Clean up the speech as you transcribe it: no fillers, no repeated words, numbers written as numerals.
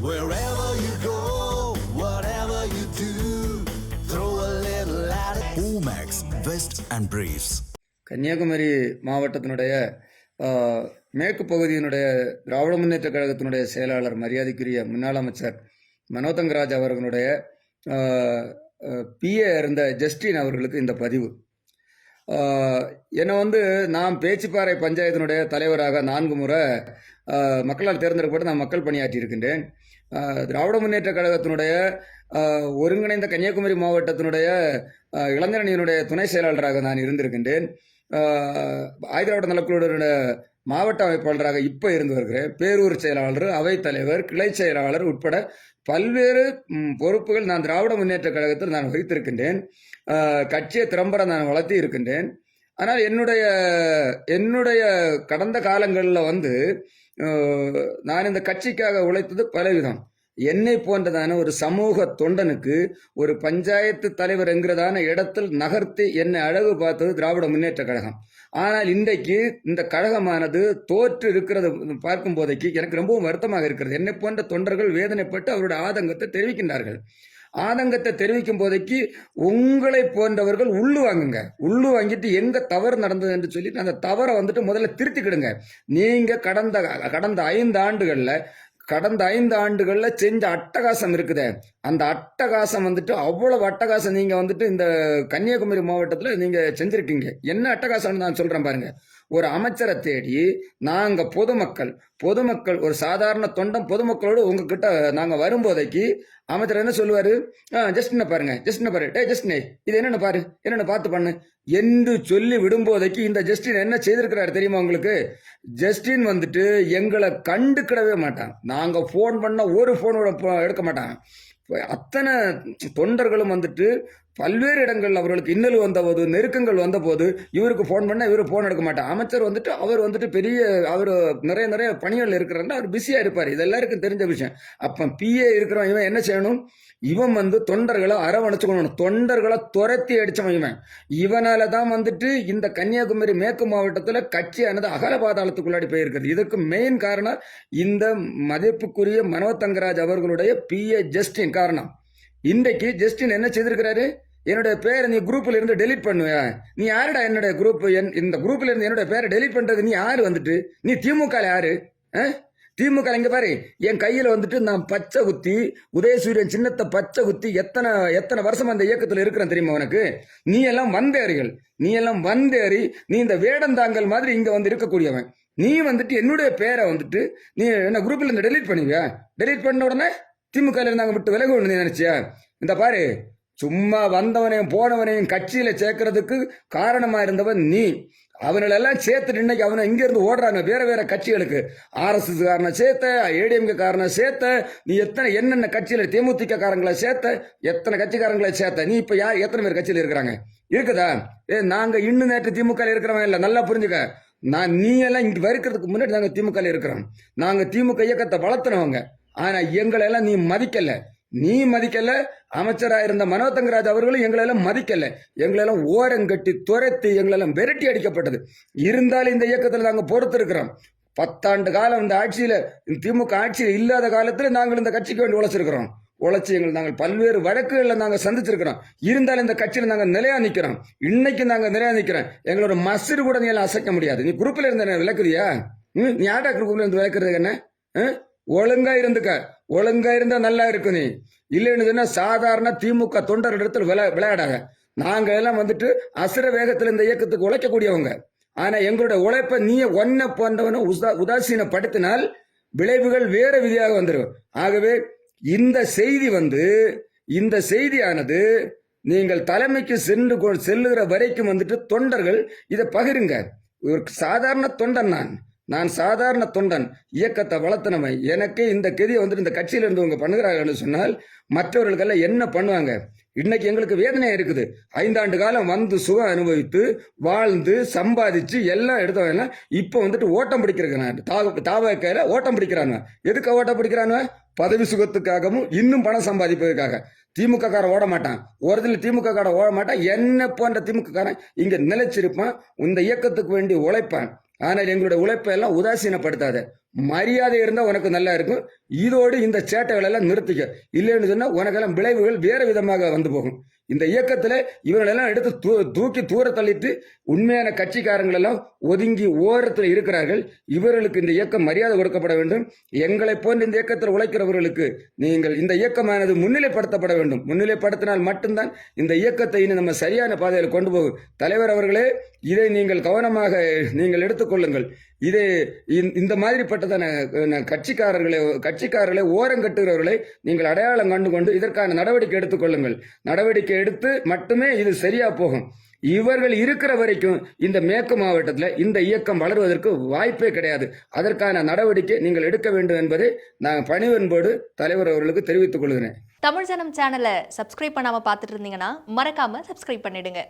Wherever you go, whatever you do, throw a little at it. Omax, Vest and Briefs. Kanyakumari மாவட்டத்தினுடைய மேற்கு பகுதியினுடைய திராவிட முன்னேற்ற கழகத்தினுடைய செயலாளர் மரியாதைக்குரிய முன்னாள் அமைச்சர் மனோதங்கராஜ் அவர்களுடைய பிஏ இருந்த ஜஸ்டின் அவர்களுக்கு இந்த பதிவு. என்னை நான் பேச்சுப்பாறை பஞ்சாயத்தினுடைய தலைவராக 4 முறை மக்களால் தேர்ந்தெடுக்கப்பட்டு நான் மக்கள் பணியாற்றி இருக்கின்றேன். திராவிட முன்னேற்ற கழகத்தினுடைய ஒருங்கிணைந்த கன்னியாகுமரி மாவட்டத்தினுடைய இளைஞரணியினுடைய துணை செயலாளராக நான் இருந்திருக்கின்றேன். ஆயுதிராவிட நலக்குழுவுடைய மாவட்ட அமைப்பாளராக இப்போ இருந்து வருகிறேன். பேரூர் செயலாளர், அவைத்தலைவர், கிளை செயலாளர் உட்பட பல்வேறு பொறுப்புகள் நான் திராவிட முன்னேற்ற கழகத்தில் நான் வகித்திருக்கின்றேன். கட்சியை திறம்பட நான் வளர்த்தி இருக்கின்றேன். ஆனால் என்னுடைய கடந்த காலங்களில் நான் இந்த கட்சிக்காக உழைத்தது பலவிதம். என்னை போன்றதான ஒரு சமூக தொண்டனுக்கு ஒரு பஞ்சாயத்து தலைவர் என்கிறதான இடத்தில் நகர்த்தி என்னை அழகு பார்த்தது திராவிட முன்னேற்ற கழகம். ஆனால் இன்றைக்கு இந்த கழகமானது தோற்று இருக்கிறது பார்க்கும் போதைக்கு எனக்கு ரொம்பவும் வருத்தமாக இருக்கிறது. என்னை போன்ற தொண்டர்கள் வேதனைப்பட்டு அவருடைய ஆதங்கத்தை தெரிவிக்கின்றார்கள். ஆதங்கத்தை தெரிவிக்கும் போதைக்கு உங்களை போன்றவர்கள் உள்ளு வாங்கிட்டு எங்க தவறு நடந்தது என்று சொல்லிட்டு அந்த தவறை முதல்ல திருத்திக்கிடுங்க. நீங்க கடந்த 5 ஆண்டுகளில் செஞ்ச அட்டகாசம் இருக்குதே, அந்த அட்டகாசம் அவ்வளவு அட்டகாசம் நீங்க இந்த கன்னியாகுமரி மாவட்டத்தில் நீங்க செஞ்சிருக்கீங்க. என்ன அட்டகாசம்னு நான் சொல்றேன் பாருங்க. ஒரு அமைச்சரை தேடி நாங்க பொதுமக்கள் ஒரு சாதாரண தொண்டம் பொதுமக்களோடு உங்ககிட்ட நாங்க வரும்போதைக்கு அமைச்சர் என்ன சொல்லுவாரு, ஜஸ்டினை பாருங்க, டே ஜஸ்டினே இது என்னென்ன பாரு, என்னென்ன பார்த்து பண்ணு என்று சொல்லி விடும்போதைக்கு இந்த ஜஸ்டின் என்ன செய்திருக்கிறாரு தெரியுமா உங்களுக்கு? ஜஸ்டின் எங்களை கண்டுக்கிடவே மாட்டான். நாங்க போன் பண்ண ஒரு போனோட எடுக்க மாட்டாங்க. அத்தனை தொண்டர்களும் பல்வேறு இடங்கள் அவர்களுக்கு இன்னல் வந்தபோது, நெருக்கங்கள் வந்தபோது இவருக்கு போன் பண்ண இவரு போன் எடுக்க மாட்டார். அமைச்சர் அவர் பெரிய அவர் நிறைய பணிகள் இருக்கிறாருன்னா அவர் பிஸியா இருப்பார். இது எல்லாருக்கும் தெரிஞ்ச விஷயம். அப்ப பிஏ இருக்கிறவன் இவன் என்ன செய்யணும்? இவன் தொண்டர்களை அரவணைச்சுக்கணும், தொண்டர்களை துரத்தி அடிச்சவன் இவனால தான் இந்த கன்னியாகுமரி மேற்கு மாவட்டத்தில் கட்சியானது அகல பாதாளத்துக்குள்ளாடி போயிருக்கிறது. இதுக்கு மெயின் காரணம் இந்த மதிப்புக்குரிய மனோதங்கராஜ் அவர்களுடைய பிஏ ஜஸ்டின் காரணம். இன்றைக்கு ஜஸ்டின் என்ன செய்திருக்கிறாரு? என்னுடைய பேரை நீ குரூப்ல இருந்து டெலிட் பண்ணுவ. நீ யாருடா என்னுடைய குரூப்? இந்த குரூப்ல இருந்து என்னுடைய பேரை டெலிட் பண்றது நீ யாரு? நீ திமுக யாரு? திமுக இங்க பாரு, என் கையில நான் பச்சை குத்தி உதயசூரியன் சின்னத்தை பச்சை குத்தி எத்தனை வருஷம் அந்த இயக்கத்தில் இருக்கிறேன் தெரியுமா உனக்கு? நீ எல்லாம் வந்தேறி நீ இந்த வேடந்தாங்கல் மாதிரி இங்க இருக்கக்கூடியவன். நீ என்னுடைய பேரை நீ என்ன குரூப்ல இருந்து டெலிட் பண்ணுவியா? டெலிட் பண்ண உடனே திமுக இருந்தாங்க விட்டு விலகு நினைச்சியா? இந்த பாரு, சும்மா வந்தவனையும் போனவனையும் கட்சியில சேர்க்கறதுக்கு காரணமா இருந்தவன் நீ. அவனெல்லாம் சேர்த்துட்டு இன்னைக்கு அவனை இங்க இருந்து ஓடுறாங்க வேற கட்சிகளுக்கு. RSS காரனை சேர்த்த, ADMK காரனை சேர்த்த, நீ என்னென்ன கட்சியில தேமுதிக காரங்களை சேர்த்த, எத்தனை கட்சிக்காரங்களை சேர்த்த. நீ இப்ப எத்தனை பேர் கட்சியில இருக்கிறாங்க? இருக்குதா? நாங்க இன்னும் நேற்று திமுக இருக்கிறவங்க இல்ல, நல்லா புரிஞ்சுக்க. நீ எல்லாம் இங்க வருக்கிறதுக்கு முன்னாடி நாங்க திமுக இருக்கிறோம். நாங்க திமுக இயக்கத்தை வளர்த்துனவங்க. ஆனா எங்களை எல்லாம் நீ மதிக்கல. அமைச்சராக இருந்த மனோதங்கராஜ் அவர்களும் எங்களை எல்லாம் மதிக்கல. எங்களெல்லாம் ஓரங்கட்டி துரத்தி எங்களெல்லாம் விரட்டி அடிக்கப்பட்டது. இருந்தாலும் இந்த இயக்கத்தில் நாங்கள் பொறுத்திருக்கிறோம். 10 ஆண்டு காலம் இந்த ஆட்சியில, திமுக ஆட்சியில் இல்லாத காலத்தில் நாங்கள் இந்த கட்சிக்கு வேண்டி உழைச்சி நாங்கள் பல்வேறு வழக்குகளை நாங்கள் சந்திச்சிருக்கிறோம். இருந்தாலும் இந்த கட்சியில் நாங்கள் நிலையா நிற்கிறோம். இன்னைக்கு நாங்கள் நிலையா நிற்கிறோம். எங்களோட மசிறு கூட நீ எல்லாம் அசைக்க முடியாது. நீ குரூப்ல இருந்த விளக்குதியா? நீ யாரா குரூப்ல இருந்து விளக்குறது என்ன? ஒழுங்கா இருந்தா நல்லா இருக்கு. நீ இல்லைன்னு சாதாரண திமுக தொண்டர் இடத்துல விளையாடாங்க. நாங்க எல்லாம் அசுர வேகத்தில் இந்த இயக்கத்துக்கு உழைக்கக்கூடியவங்க. ஆனா எங்களுடைய உழைப்ப நீ ஒன்ன போன்றவன உதாசீனப்படுத்தினால் விளைவுகள் வேற விதியாக வந்துடும். ஆகவே இந்த செய்தியானது நீங்கள் தலைமைக்கு செல்லுகிற வரைக்கும் தொண்டர்கள் இதை பகிருங்க. ஒரு சாதாரண தொண்டன் நான் சாதாரண தொண்டன், இயக்கத்தை வளர்த்தனவன். எனக்கு இந்த கெதியை இந்த கட்சியில இருந்தவங்க பண்ணுகிறாங்கன்னு சொன்னால் மற்றவர்களுக்கெல்லாம் என்ன பண்ணுவாங்க? இன்னைக்கு எங்களுக்கு வேதனையா இருக்குது. 5 ஆண்டு காலம் சுகம் அனுபவித்து வாழ்ந்து சம்பாதிச்சு எல்லாம் எடுத்தவன் இப்ப ஓட்டம் பிடிக்கிறான். தாவக்கையில ஓட்டம் பிடிக்கிறான். எதுக்கு ஓட்டம் பிடிக்கிறான்? பதவி சுகத்துக்காகவும் இன்னும் பணம் சம்பாதிப்பதற்காக. திமுக காரன் ஓட மாட்டான். ஒரிஜினல் திமுக காரன் ஓட மாட்டான். என்ன போன்ற திமுக காரன் இங்க நிலைச்சிருப்பான். இந்த இயக்கத்துக்கு வேண்டி உழைப்பான். ஆனால் எங்களுடைய உழைப்பை எல்லாம் உதாசீனப்படுத்தாத. மரியாதை இருந்தால் உனக்கு நல்லா இருக்கும். இதோடு இந்த சேட்டைகள் எல்லாம் நிறுத்திக்க. இல்லைன்னு சொன்னால் உனக்கெல்லாம் விளைவுகள் வேறு விதமாக வந்து போகும். இந்த இயக்கத்தில் இவங்களெல்லாம் எடுத்து தூக்கி தூர தள்ளிட்டு உண்மையான கட்சிக்காரங்கள் எல்லாம் ஒதுங்கி ஓரத்தில் இருக்கிறார்கள். இவர்களுக்கு இந்த இயக்கம் மரியாதை கொடுக்கப்பட வேண்டும். எங்களை போன்ற இந்த இயக்கத்தில் உழைக்கிறவர்களுக்கு நீங்கள் இந்த இயக்கமானது முன்னிலைப்படுத்தப்பட வேண்டும். முன்னிலைப்படுத்தினால் மட்டும்தான் இந்த இயக்கத்தை இனி நம்ம சரியான பாதையில் கொண்டு போகும். தலைவர் அவர்களே, இதை நீங்கள் கவனமாக நீங்கள் எடுத்துக்கொள்ளுங்கள். இது இந்த மாதிரிப்பட்டதான கட்சிக்காரர்களை ஓரங்கட்டுகிறவர்களை நீங்கள் அடையாளம் கண்டு கொண்டு இதற்கான நடவடிக்கை எடுத்துக்கொள்ளுங்கள். நடவடிக்கை எடுத்து மட்டுமே இது சரியா போகும். இவர்கள் இருக்கிற வரைக்கும் இந்த மேற்கு மாவட்டத்தில் இந்த இயக்கம் வளர்வதற்கு வாய்ப்பே கிடையாது. அதற்கான நடவடிக்கை நீங்கள் எடுக்க வேண்டும் என்பதை நான் பணிவன்போடு தலைவர் அவர்களுக்கு தெரிவித்துக் கொள்கிறேன். தமிழ் ஜனம் சேனலை சப்ஸ்கிரைப் பண்ணாம பார்த்துட்டு இருந்தீங்கன்னா மறக்காம சப்ஸ்கிரைப் பண்ணிடுங்க.